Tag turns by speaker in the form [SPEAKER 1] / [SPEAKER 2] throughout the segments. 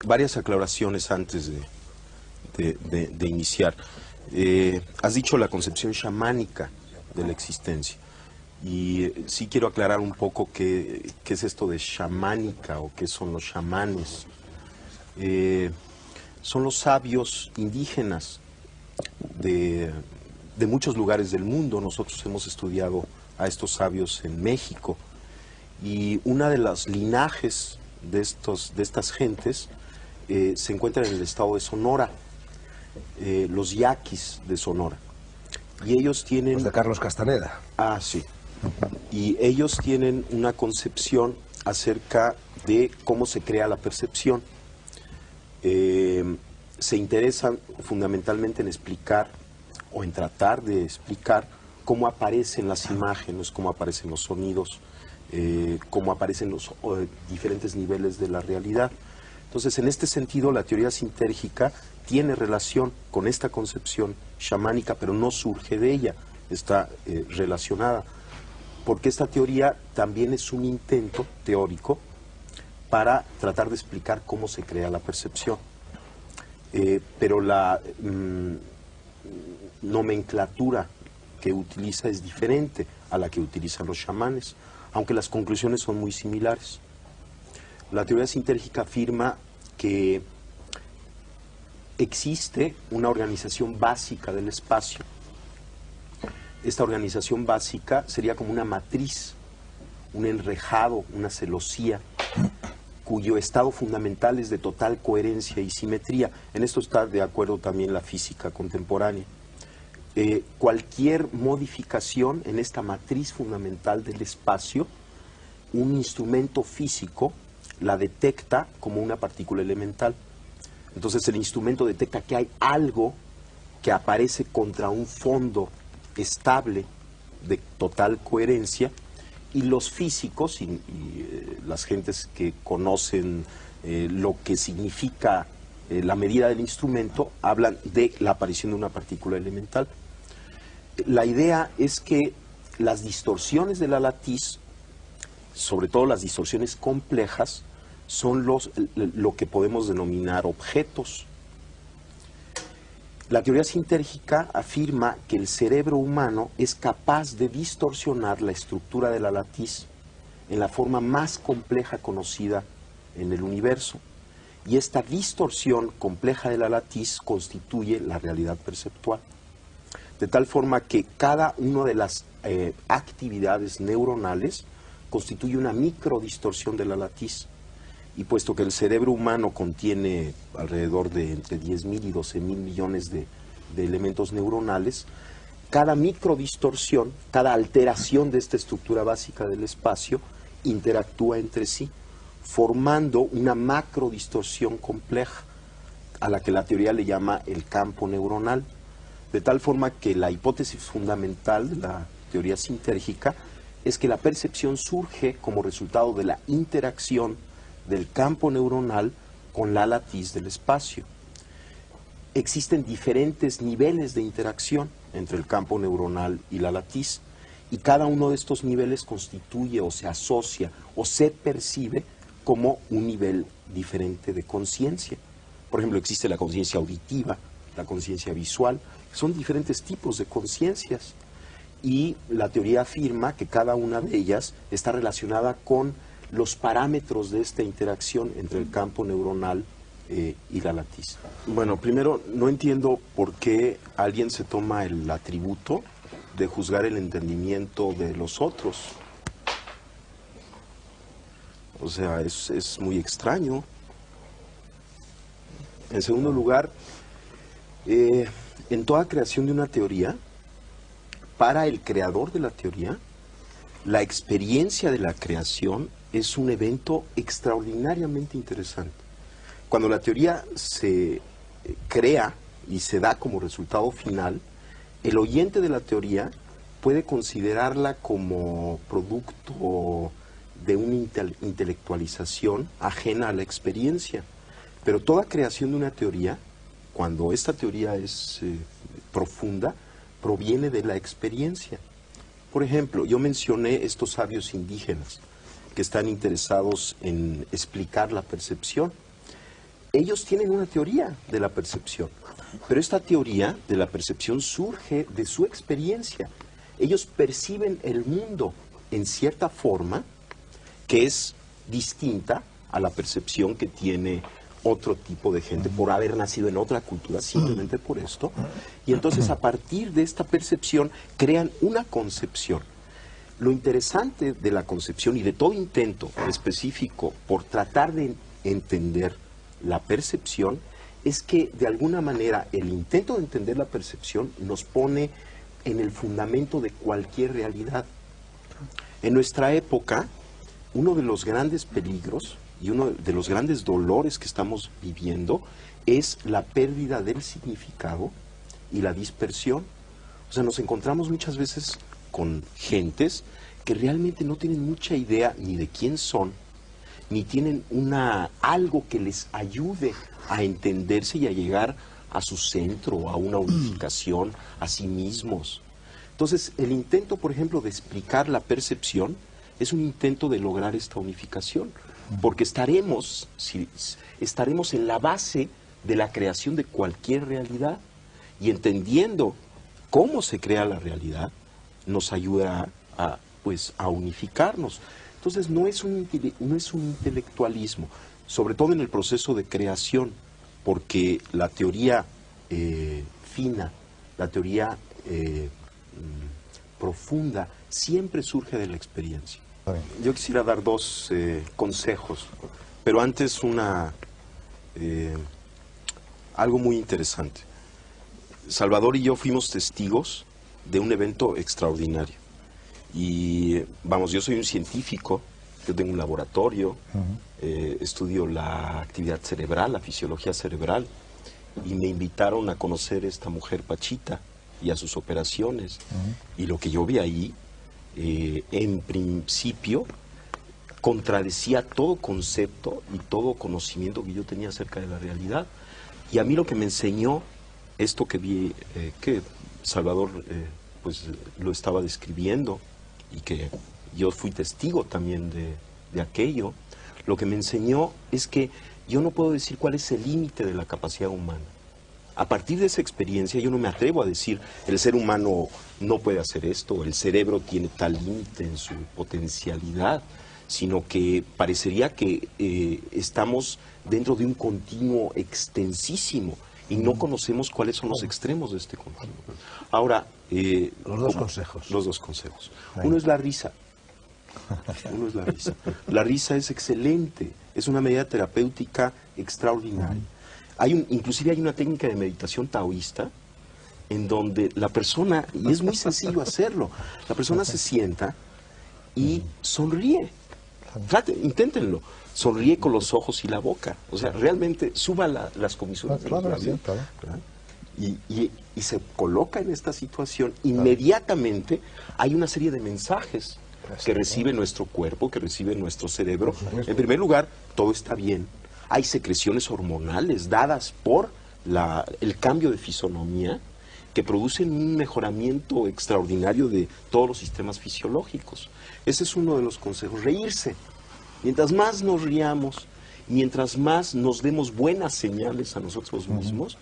[SPEAKER 1] varias aclaraciones antes de iniciar. Has dicho la concepción chamánica de la existencia. Y sí quiero aclarar un poco qué es esto de chamánica o qué son los chamanes. Son los sabios indígenas de muchos lugares del mundo. Nosotros hemos estudiado a estos sabios en México. Y una de las linajes de estas gentes se encuentra en el estado de Sonora, los yaquis de Sonora. Y ellos tienen...
[SPEAKER 2] Los de Carlos Castaneda.
[SPEAKER 1] Ah, sí. Y ellos tienen una concepción acerca de cómo se crea la percepción. Se interesan fundamentalmente en explicar o en tratar de explicar cómo aparecen las imágenes, cómo aparecen los sonidos, cómo aparecen los diferentes niveles de la realidad. Entonces, en este sentido, la teoría sintérgica tiene relación con esta concepción chamánica, pero no surge de ella, está relacionada. Porque esta teoría también es un intento teórico para tratar de explicar cómo se crea la percepción. Pero la nomenclatura que utiliza es diferente a la que utilizan los chamanes, aunque las conclusiones son muy similares. La teoría sintérgica afirma que existe una organización básica del espacio. Esta organización básica sería como una matriz, un enrejado, una celosía, cuyo estado fundamental es de total coherencia y simetría. En esto está de acuerdo también la física contemporánea. Cualquier modificación en esta matriz fundamental del espacio, un instrumento físico la detecta como una partícula elemental. Entonces el instrumento detecta que hay algo que aparece contra un fondo estable de total coherencia, y los físicos y las gentes que conocen lo que significa la medida del instrumento hablan de la aparición de una partícula elemental. La idea es que las distorsiones de la latiz, sobre todo las distorsiones complejas, son lo que podemos denominar objetos. La teoría sintérgica afirma que el cerebro humano es capaz de distorsionar la estructura de la latiz en la forma más compleja conocida en el universo. Y esta distorsión compleja de la latiz constituye la realidad perceptual. De tal forma que cada una de las actividades neuronales constituye una microdistorsión de la latiz. Y puesto que el cerebro humano contiene alrededor de entre 10.000 y 12.000 millones de elementos neuronales, cada microdistorsión, cada alteración de esta estructura básica del espacio interactúa entre sí, formando una macrodistorsión compleja, a la que la teoría le llama el campo neuronal. De tal forma que la hipótesis fundamental de la teoría sintérgica es que la percepción surge como resultado de la interacción del campo neuronal con la latiz del espacio. Existen diferentes niveles de interacción entre el campo neuronal y la latiz, y cada uno de estos niveles constituye o se asocia o se percibe como un nivel diferente de conciencia. Por ejemplo, existe la conciencia auditiva, la conciencia visual, son diferentes tipos de conciencias, y la teoría afirma que cada una de ellas está relacionada con los parámetros de esta interacción entre el campo neuronal y la latiz. Bueno, primero, no entiendo por qué alguien se toma el atributo de juzgar el entendimiento de los otros. O sea, es muy extraño. En segundo lugar, en toda creación de una teoría, para el creador de la teoría, la experiencia de la creación es un evento extraordinariamente interesante. Cuando la teoría se crea y se da como resultado final, el oyente de la teoría puede considerarla como producto de una intelectualización ajena a la experiencia. Pero toda creación de una teoría, cuando esta teoría es profunda, proviene de la experiencia. Por ejemplo, yo mencioné estos sabios indígenas que están interesados en explicar la percepción. ellos tienen una teoría de la percepción, pero esta teoría de la percepción surge de su experiencia. Ellos perciben el mundo en cierta forma que es distinta a la percepción que tiene otro tipo de gente por haber nacido en otra cultura, simplemente por esto. Y entonces a partir de esta percepción crean una concepción. Lo interesante de la concepción y de todo intento específico por tratar de entender la percepción es que de alguna manera el intento de entender la percepción nos pone en el fundamento de cualquier realidad. En nuestra época, uno de los grandes peligros y uno de los grandes dolores que estamos viviendo es la pérdida del significado y la dispersión. O sea, nos encontramos muchas veces con gentes que realmente no tienen mucha idea ni de quién son, ni tienen algo que les ayude a entenderse y a llegar a su centro, a una unificación, a sí mismos. Entonces, el intento, por ejemplo, de explicar la percepción es un intento de lograr esta unificación, porque estaremos en la base de la creación de cualquier realidad, y entendiendo cómo se crea la realidad, nos ayuda a unificarnos. Entonces, no es un intelectualismo, sobre todo en el proceso de creación, porque la teoría fina, la teoría profunda, siempre surge de la experiencia. Yo quisiera dar dos consejos, pero antes algo muy interesante. Salvador y yo fuimos testigos de un evento extraordinario. Y vamos, yo soy un científico, yo tengo un laboratorio, estudio la actividad cerebral, la fisiología cerebral, y me invitaron a conocer a esta mujer Pachita y a sus operaciones. Y lo que yo vi ahí, en principio, contradecía todo concepto y todo conocimiento que yo tenía acerca de la realidad. Y a mí lo que me enseñó esto que vi, que Salvador pues lo estaba describiendo, y que yo fui testigo también de aquello, lo que me enseñó es que yo no puedo decir cuál es el límite de la capacidad humana. A partir de esa experiencia yo no me atrevo a decir el ser humano no puede hacer esto, el cerebro tiene tal límite en su potencialidad, sino que parecería que estamos dentro de un continuo extensísimo y no conocemos cuáles son los extremos de este continuo. Ahora,
[SPEAKER 2] los dos consejos.
[SPEAKER 1] Los dos consejos. Uno es la risa. Uno es la risa. La risa es excelente, es una medida terapéutica extraordinaria. Inclusive hay una técnica de meditación taoísta en donde la persona, y es muy sencillo hacerlo, la persona se sienta y sonríe. Inténtenlo. Sonríe con los ojos y la boca. O sea, realmente suba las comisuras de los labios, y se coloca en esta situación. Inmediatamente hay una serie de mensajes que recibe nuestro cuerpo, que recibe nuestro cerebro. En primer lugar, todo está bien. Hay secreciones hormonales dadas por el cambio de fisonomía que producen un mejoramiento extraordinario de todos los sistemas fisiológicos. Ese es uno de los consejos, reírse. Mientras más nos riamos, mientras más nos demos buenas señales a nosotros mismos,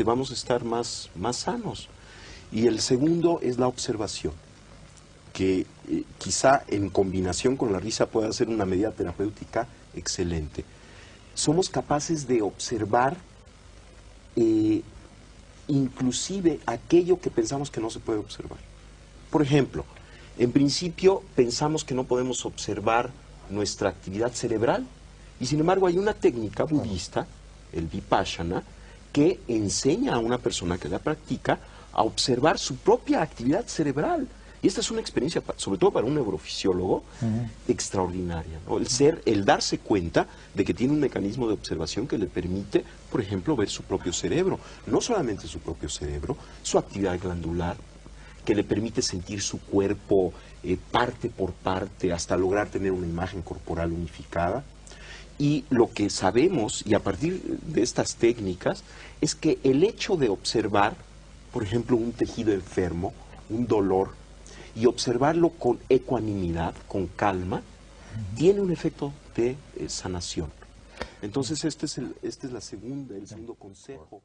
[SPEAKER 1] vamos a estar más sanos. Y el segundo es la observación, que quizá en combinación con la risa pueda ser una medida terapéutica excelente. Somos capaces de observar inclusive aquello que pensamos que no se puede observar. Por ejemplo, en principio pensamos que no podemos observar nuestra actividad cerebral, y sin embargo hay una técnica budista, el Vipassana, que enseña a una persona que la practica a observar su propia actividad cerebral. Y esta es una experiencia, sobre todo para un neurofisiólogo, extraordinaria, ¿no? El darse cuenta de que tiene un mecanismo de observación que le permite, por ejemplo, ver su propio cerebro. No solamente su propio cerebro, su actividad glandular, que le permite sentir su cuerpo parte por parte hasta lograr tener una imagen corporal unificada. Y lo que sabemos, y a partir de estas técnicas, es que el hecho de observar, por ejemplo, un tejido enfermo, un dolor, y observarlo con ecuanimidad, con calma, tiene un efecto de sanación. Entonces este es el segundo consejo.